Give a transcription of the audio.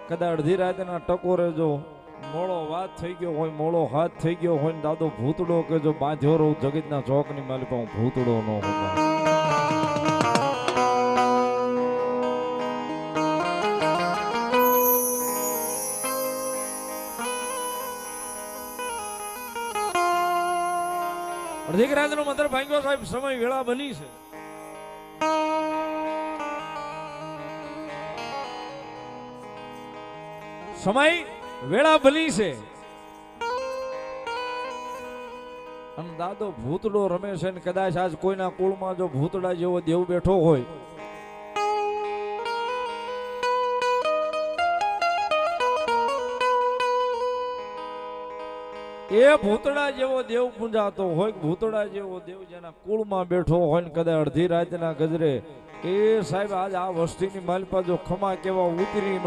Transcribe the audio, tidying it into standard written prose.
કદાચ અડધી રાતના ટકોરે જો મોળો વાત થઈ ગયો હોય, મોળો હાથ થઈ ગયો હોય ને દાદો ભૂતડો કે જો બાંધ્યો રહું જગતના ચોકની માલિક હું ભૂતડો ન હોઉં. અડધી રાતનો મંત્ર ભાંગ્યો સાહેબ, સમય વેળા બની છે. સમય વેળા બની છે અને દાદો ભૂતડો રમે છે ને કદાચ આજ કોઈના કુળમાં જો ભૂતડા જેવો દેવ બેઠો હોય એ ભૂતડા જેવો દેવ પૂંજાતો હોય, ભૂતડા જેવો દેવ જેના કુળમાં બેઠો હોય ને કદાચ અડધી રાતના ગજરે એ સાહેબ આજ આ વસ્તીની માલપા જો ખમા કેવા ઉતરી